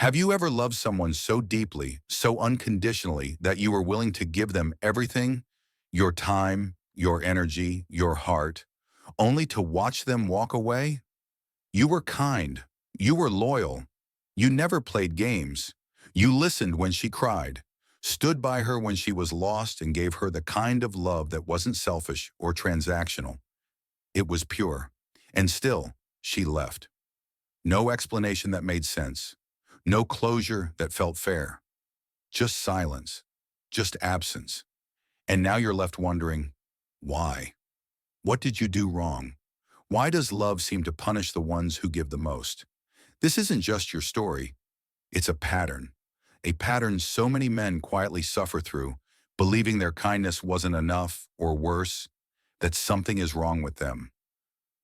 Have you ever loved someone so deeply, so unconditionally, that you were willing to give them everything, your time, your energy, your heart, only to watch them walk away? You were kind. You were loyal. You never played games. You listened when she cried, stood by her when she was lost, and gave her the kind of love that wasn't selfish or transactional. It was pure. And still, she left. No explanation that made sense. No closure that felt fair. Just silence. Just absence. And now you're left wondering, why? What did you do wrong? Why does love seem to punish the ones who give the most? This isn't just your story. It's a pattern. A pattern so many men quietly suffer through, believing their kindness wasn't enough, or worse, that something is wrong with them.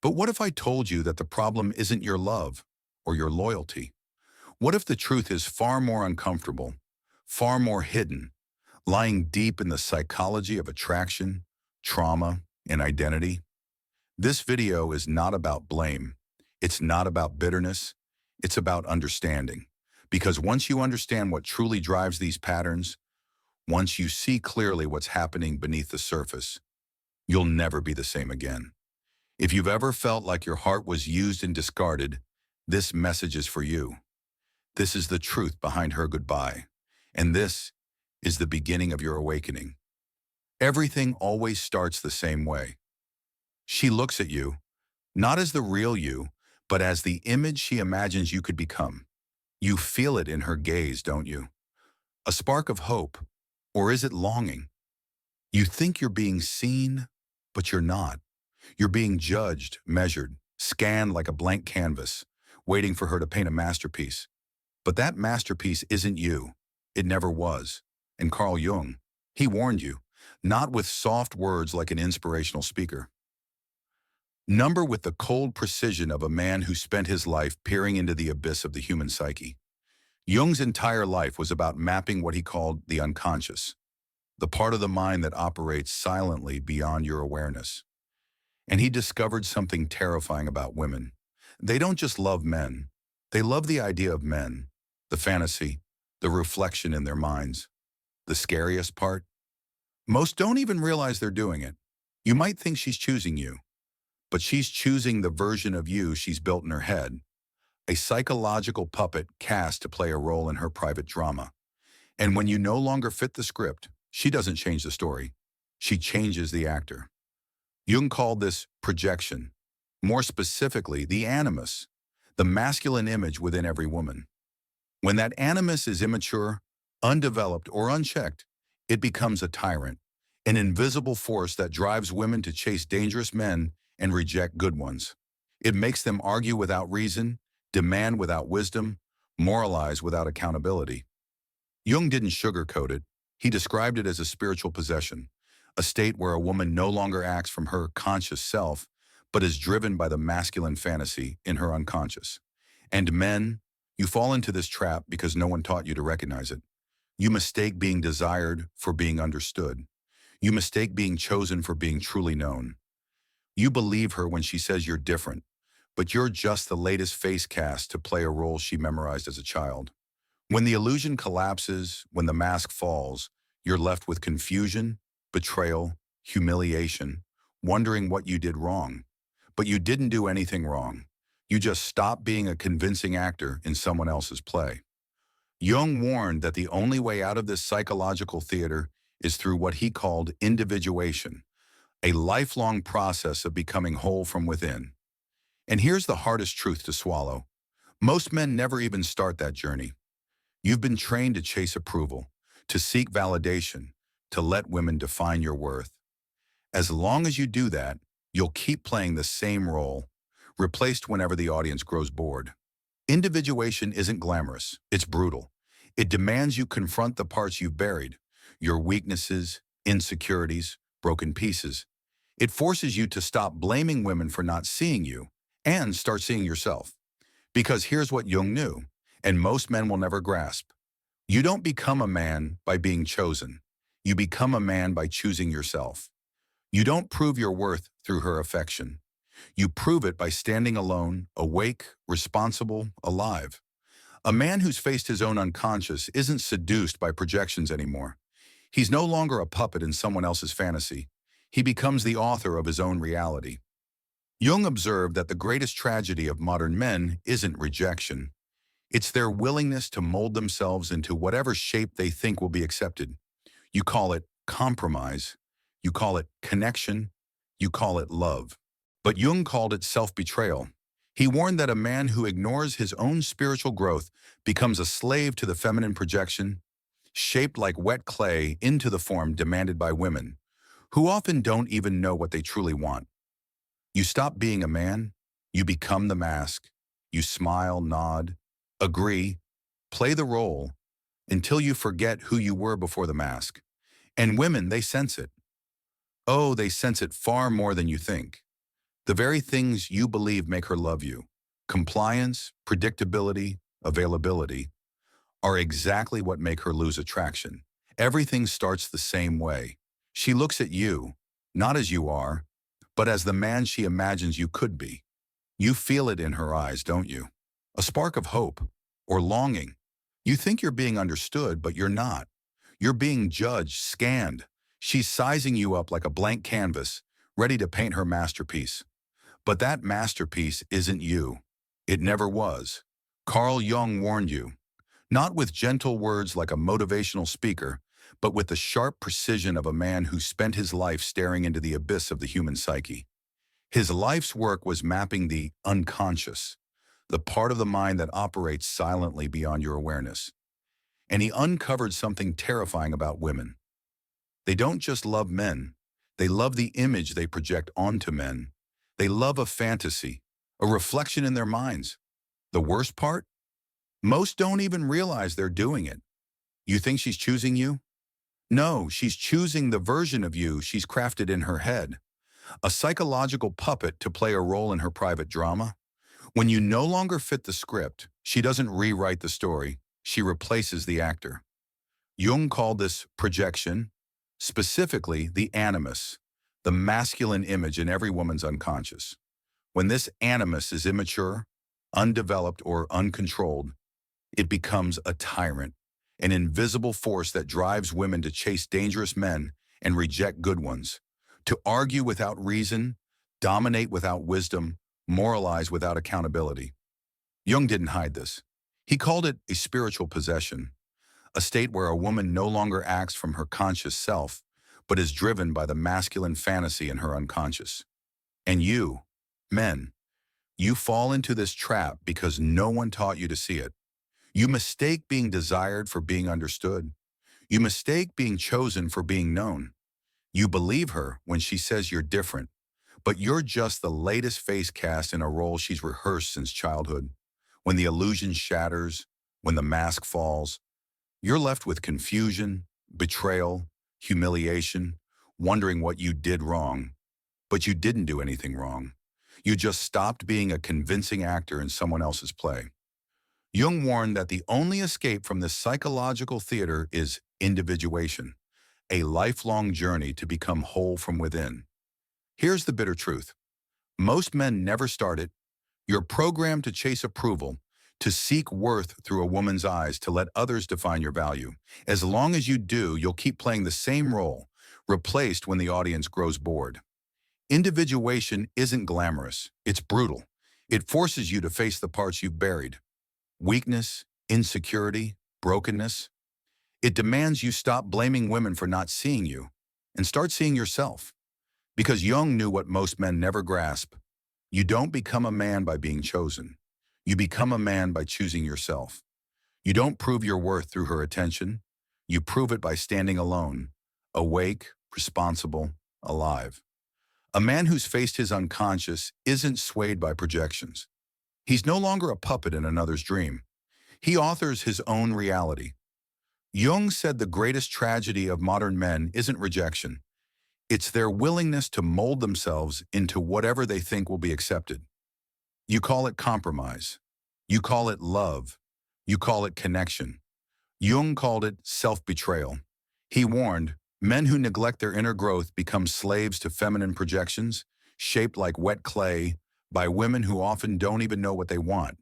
But what if I told you that the problem isn't your love or your loyalty? What if the truth is far more uncomfortable, far more hidden, lying deep in the psychology of attraction, trauma, and identity? This video is not about blame. It's not about bitterness. It's about understanding. Because once you understand what truly drives these patterns, once you see clearly what's happening beneath the surface, you'll never be the same again. If you've ever felt like your heart was used and discarded, this message is for you. This is the truth behind her goodbye. And this is the beginning of your awakening. Everything always starts the same way. She looks at you, not as the real you, but as the image she imagines you could become. You feel it in her gaze, don't you? A spark of hope, or is it longing? You think you're being seen, but you're not. You're being judged, measured, scanned like a blank canvas, waiting for her to paint a masterpiece. But that masterpiece isn't you. It never was. And Carl Jung, he warned you, not with soft words like an inspirational speaker. Number with the cold precision of a man who spent his life peering into the abyss of the human psyche. Jung's entire life was about mapping what he called the unconscious, the part of the mind that operates silently beyond your awareness. And he discovered something terrifying about women. They don't just love men. They love the idea of men, the fantasy, the reflection in their minds. The scariest part? Most don't even realize they're doing it. You might think she's choosing you, but she's choosing the version of you she's built in her head, a psychological puppet cast to play a role in her private drama. And when you no longer fit the script, she doesn't change the story. She changes the actor. Jung called this projection, more specifically the animus, the masculine image within every woman. When that animus is immature, undeveloped, or unchecked, it becomes a tyrant, an invisible force that drives women to chase dangerous men and reject good ones. It makes them argue without reason, demand without wisdom, moralize without accountability. Jung didn't sugarcoat it. He described it as a spiritual possession, a state where a woman no longer acts from her conscious self, but is driven by the masculine fantasy in her unconscious. And men, you fall into this trap because no one taught you to recognize it. You mistake being desired for being understood. You mistake being chosen for being truly known. You believe her when she says you're different, but you're just the latest face cast to play a role she memorized as a child. When the illusion collapses, when the mask falls, you're left with confusion, betrayal, humiliation, wondering what you did wrong. But you didn't do anything wrong. You just stopped being a convincing actor in someone else's play. Jung warned that the only way out of this psychological theater is through what he called individuation, a lifelong process of becoming whole from within. And here's the hardest truth to swallow. Most men never even start that journey. You've been trained to chase approval, to seek validation, to let women define your worth. As long as you do that, you'll keep playing the same role, replaced whenever the audience grows bored. Individuation isn't glamorous, it's brutal. It demands you confront the parts you've buried, your weaknesses, insecurities, broken pieces. It forces you to stop blaming women for not seeing you and start seeing yourself. Because here's what Jung knew, and most men will never grasp. You don't become a man by being chosen. You become a man by choosing yourself. You don't prove your worth through her affection. You prove it by standing alone, awake, responsible, alive. A man who's faced his own unconscious isn't seduced by projections anymore. He's no longer a puppet in someone else's fantasy. He becomes the author of his own reality. Jung observed that the greatest tragedy of modern men isn't rejection. It's their willingness to mold themselves into whatever shape they think will be accepted. You call it compromise. You call it connection. You call it love. But Jung called it self-betrayal. He warned that a man who ignores his own spiritual growth becomes a slave to the feminine projection, shaped like wet clay into the form demanded by women, who often don't even know what they truly want. You stop being a man, you become the mask. You smile, nod, agree, play the role, until you forget who you were before the mask. And women, they sense it. Oh, they sense it far more than you think. The very things you believe make her love you, compliance, predictability, availability, are exactly what make her lose attraction. Everything starts the same way. She looks at you, not as you are, but as the man she imagines you could be. You feel it in her eyes, don't you? A spark of hope or longing. You think you're being understood, but you're not. You're being judged, scanned. She's sizing you up like a blank canvas, ready to paint her masterpiece. But that masterpiece isn't you. It never was. Carl Jung warned you, not with gentle words like a motivational speaker, but with the sharp precision of a man who spent his life staring into the abyss of the human psyche. His life's work was mapping the unconscious, the part of the mind that operates silently beyond your awareness. And he uncovered something terrifying about women. They don't just love men. They love the image they project onto men. They love a fantasy, a reflection in their minds. The worst part? Most don't even realize they're doing it. You think she's choosing you? No, she's choosing the version of you she's crafted in her head. A psychological puppet to play a role in her private drama. When you no longer fit the script, she doesn't rewrite the story, she replaces the actor. Jung called this projection, specifically the animus, the masculine image in every woman's unconscious. When this animus is immature, undeveloped, or uncontrolled, it becomes a tyrant, an invisible force that drives women to chase dangerous men and reject good ones, to argue without reason, dominate without wisdom, moralize without accountability. Jung didn't hide this. He called it a spiritual possession, a state where a woman no longer acts from her conscious self, but is driven by the masculine fantasy in her unconscious. And you, men, you fall into this trap because no one taught you to see it. You mistake being desired for being understood. You mistake being chosen for being known. You believe her when she says you're different, but you're just the latest face cast in a role she's rehearsed since childhood. When the illusion shatters, when the mask falls, you're left with confusion, betrayal, humiliation, wondering what you did wrong. But you didn't do anything wrong. You just stopped being a convincing actor in someone else's play. Jung warned that the only escape from this psychological theater is individuation, a lifelong journey to become whole from within. Here's the bitter truth. Most men never start it. You're programmed to chase approval, to seek worth through a woman's eyes, to let others define your value. As long as you do, you'll keep playing the same role, replaced when the audience grows bored. Individuation isn't glamorous, it's brutal. It forces you to face the parts you've buried. Weakness, insecurity, brokenness. It demands you stop blaming women for not seeing you and start seeing yourself. Because Jung knew what most men never grasp. You don't become a man by being chosen. You become a man by choosing yourself. You don't prove your worth through her attention. You prove it by standing alone, awake, responsible, alive. A man who's faced his unconscious isn't swayed by projections. He's no longer a puppet in another's dream. He authors his own reality. Jung said the greatest tragedy of modern men isn't rejection. It's their willingness to mold themselves into whatever they think will be accepted. You call it compromise. You call it love. You call it connection. Jung called it self-betrayal. He warned, men who neglect their inner growth become slaves to feminine projections, shaped like wet clay, by women who often don't even know what they want.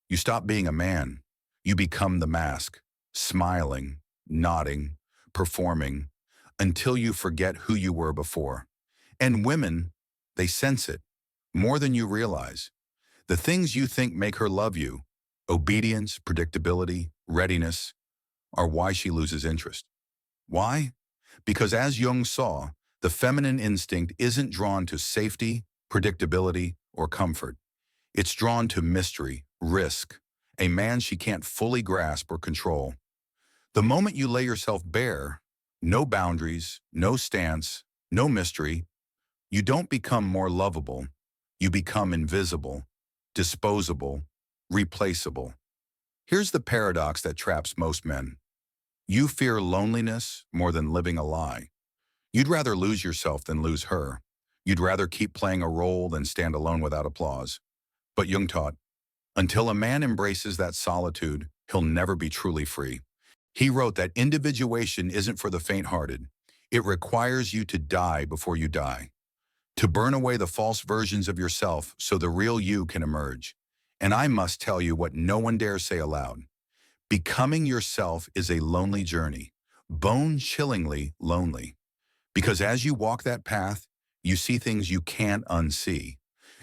You stop being a man. You become the mask, smiling, nodding, performing, until you forget who you were before. And women, they sense it more than you realize. The things you think make her love you, obedience, predictability, readiness, are why she loses interest. Why? Because as Jung saw, the feminine instinct isn't drawn to safety, predictability, or comfort. It's drawn to mystery, risk, a man she can't fully grasp or control. The moment you lay yourself bare, no boundaries, no stance, no mystery, you don't become more lovable. You become invisible, disposable, replaceable. Here's the paradox that traps most men. You fear loneliness more than living a lie. You'd rather lose yourself than lose her. You'd rather keep playing a role than stand alone without applause. But Jung taught, until a man embraces that solitude, he'll never be truly free. He wrote that individuation isn't for the faint-hearted. It requires you to die before you die, to burn away the false versions of yourself so the real you can emerge. And I must tell you what no one dares say aloud. Becoming yourself is a lonely journey, bone-chillingly lonely. Because as you walk that path, you see things you can't unsee.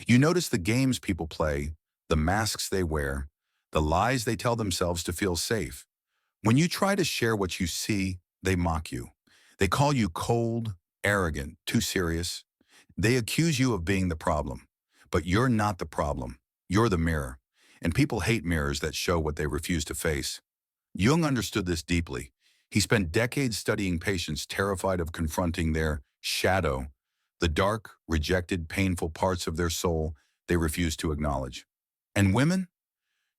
You notice the games people play, the masks they wear, the lies they tell themselves to feel safe. When you try to share what you see, they mock you. They call you cold, arrogant, too serious. They accuse you of being the problem. But you're not the problem. You're the mirror. And people hate mirrors that show what they refuse to face. Jung understood this deeply. He spent decades studying patients terrified of confronting their shadow, the dark, rejected, painful parts of their soul they refuse to acknowledge. And women?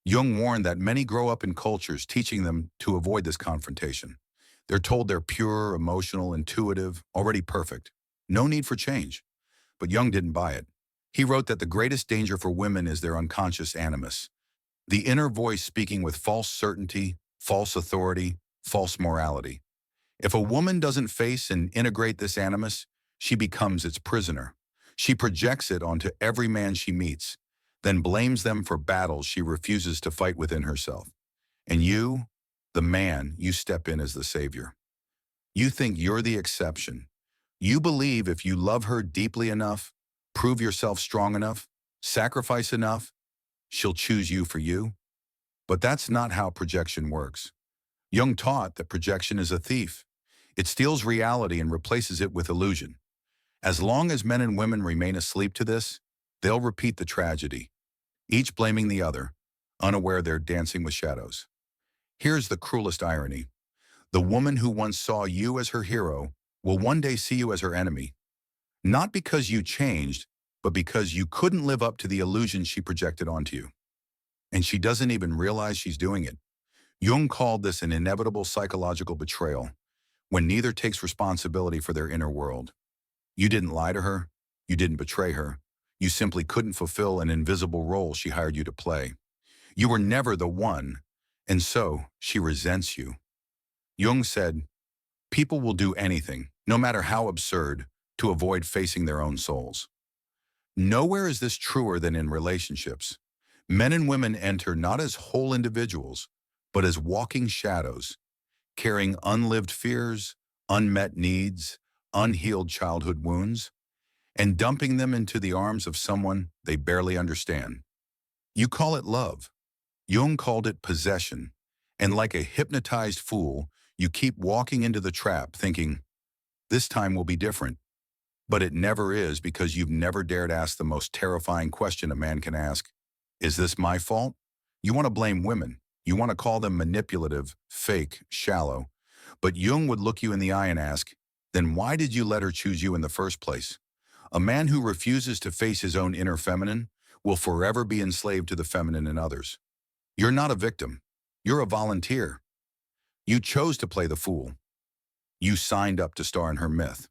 Jung warned that many grow up in cultures teaching them to avoid this confrontation. They're told they're pure, emotional, intuitive, already perfect. No need for change. But Jung didn't buy it. He wrote that the greatest danger for women is their unconscious animus, the inner voice speaking with false certainty, false authority, false morality. If a woman doesn't face and integrate this animus, she becomes its prisoner. She projects it onto every man she meets, then blames them for battles she refuses to fight within herself. And you, the man, you step in as the savior. You think you're the exception. You believe if you love her deeply enough, prove yourself strong enough, sacrifice enough, she'll choose you for you. But that's not how projection works. Jung taught that projection is a thief. It steals reality and replaces it with illusion. As long as men and women remain asleep to this, they'll repeat the tragedy, each blaming the other, unaware they're dancing with shadows. Here's the cruelest irony. The woman who once saw you as her hero will one day see you as her enemy. Not because you changed, but because you couldn't live up to the illusion she projected onto you. And she doesn't even realize she's doing it. Jung called this an inevitable psychological betrayal, when neither takes responsibility for their inner world. You didn't lie to her. You didn't betray her. You simply couldn't fulfill an invisible role she hired you to play. You were never the one, and so she resents you. Jung said, people will do anything, no matter how absurd, to avoid facing their own souls. Nowhere is this truer than in relationships. Men and women enter not as whole individuals, but as walking shadows, carrying unlived fears, unmet needs, unhealed childhood wounds, and dumping them into the arms of someone they barely understand. You call it love. Jung called it possession. And like a hypnotized fool, you keep walking into the trap thinking, this time will be different. But it never is, because you've never dared ask the most terrifying question a man can ask. Is this my fault? You want to blame women. You want to call them manipulative, fake, shallow. But Jung would look you in the eye and ask, then why did you let her choose you in the first place? A man who refuses to face his own inner feminine will forever be enslaved to the feminine in others. You're not a victim. You're a volunteer. You chose to play the fool. You signed up to star in her myth.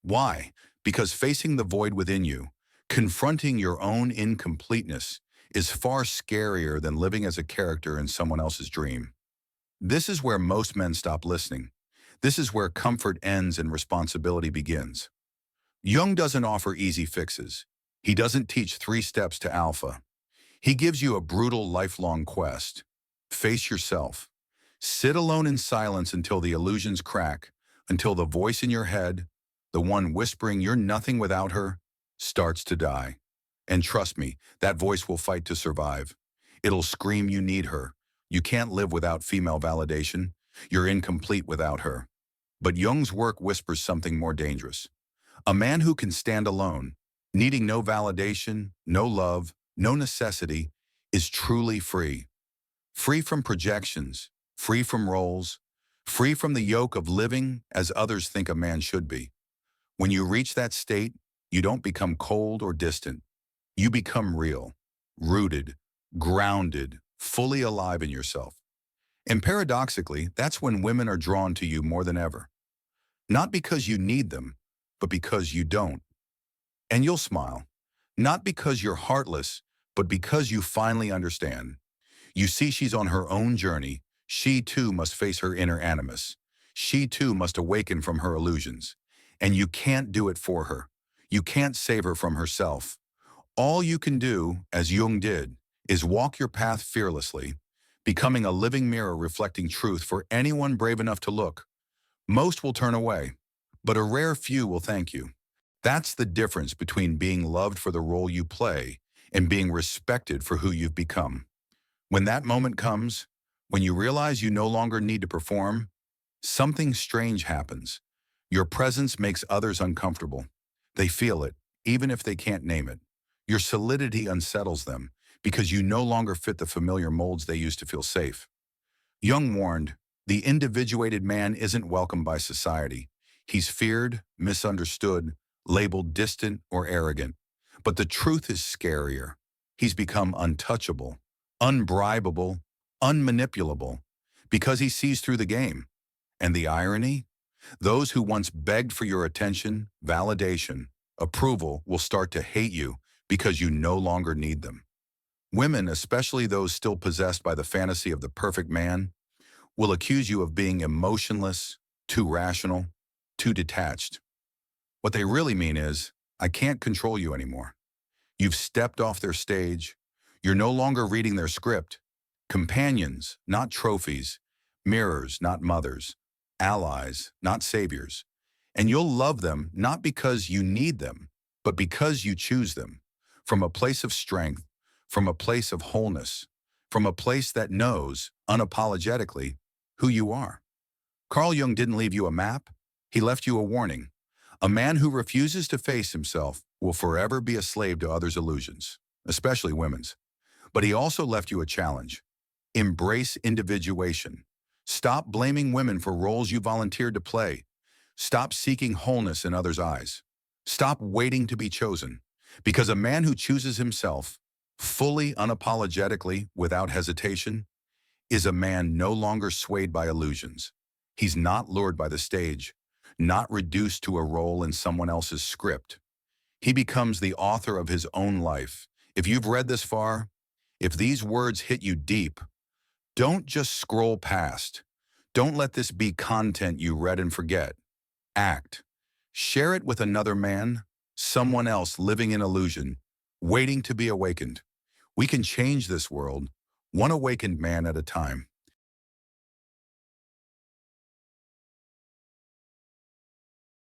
Why? Because facing the void within you, confronting your own incompleteness, is far scarier than living as a character in someone else's dream. This is where most men stop listening. This is where comfort ends and responsibility begins. Jung doesn't offer easy fixes. He doesn't teach 3 steps to alpha. He gives you a brutal, lifelong quest. Face yourself. Sit alone in silence until the illusions crack, until the voice in your head, the one whispering you're nothing without her, starts to die. And trust me, that voice will fight to survive. It'll scream you need her. You can't live without female validation. You're incomplete without her. But Jung's work whispers something more dangerous. A man who can stand alone, needing no validation, no love, no necessity, is truly free. Free from projections, free from roles, free from the yoke of living as others think a man should be. When you reach that state, you don't become cold or distant. You become real, rooted, grounded, fully alive in yourself. And paradoxically, that's when women are drawn to you more than ever. Not because you need them, but because you don't. And you'll smile. Not because you're heartless, but because you finally understand. You see she's on her own journey. She too must face her inner animus. She too must awaken from her illusions. And you can't do it for her. You can't save her from herself. All you can do, as Jung did, is walk your path fearlessly, becoming a living mirror reflecting truth for anyone brave enough to look. Most will turn away, but a rare few will thank you. That's the difference between being loved for the role you play and being respected for who you've become. When that moment comes, when you realize you no longer need to perform, something strange happens. Your presence makes others uncomfortable. They feel it, even if they can't name it. Your solidity unsettles them because you no longer fit the familiar molds they used to feel safe. Jung warned, the individuated man isn't welcomed by society. He's feared, misunderstood, labeled distant or arrogant. But the truth is scarier. He's become untouchable, unbribable, unmanipulable, because he sees through the game. And the irony? Those who once begged for your attention, validation, approval will start to hate you because you no longer need them. Women, especially those still possessed by the fantasy of the perfect man, will accuse you of being emotionless, too rational, too detached. What they really mean is, I can't control you anymore. You've stepped off their stage. You're no longer reading their script. Companions, not trophies. Mirrors, not mothers. Allies, not saviors. And you'll love them not because you need them, but because you choose them. From a place of strength, from a place of wholeness, from a place that knows, unapologetically, who you are. Carl Jung didn't leave you a map. He left you a warning. A man who refuses to face himself will forever be a slave to others' illusions, especially women's. But he also left you a challenge. Embrace individuation. Stop blaming women for roles you volunteered to play. Stop seeking wholeness in others' eyes. Stop waiting to be chosen. Because a man who chooses himself, fully, unapologetically, without hesitation, is a man no longer swayed by illusions. He's not lured by the stage, not reduced to a role in someone else's script. He becomes the author of his own life. If you've read this far, if these words hit you deep, don't just scroll past. Don't let this be content you read and forget. Act. Share it with another man, someone else living in illusion, waiting to be awakened. We can change this world, one awakened man at a time.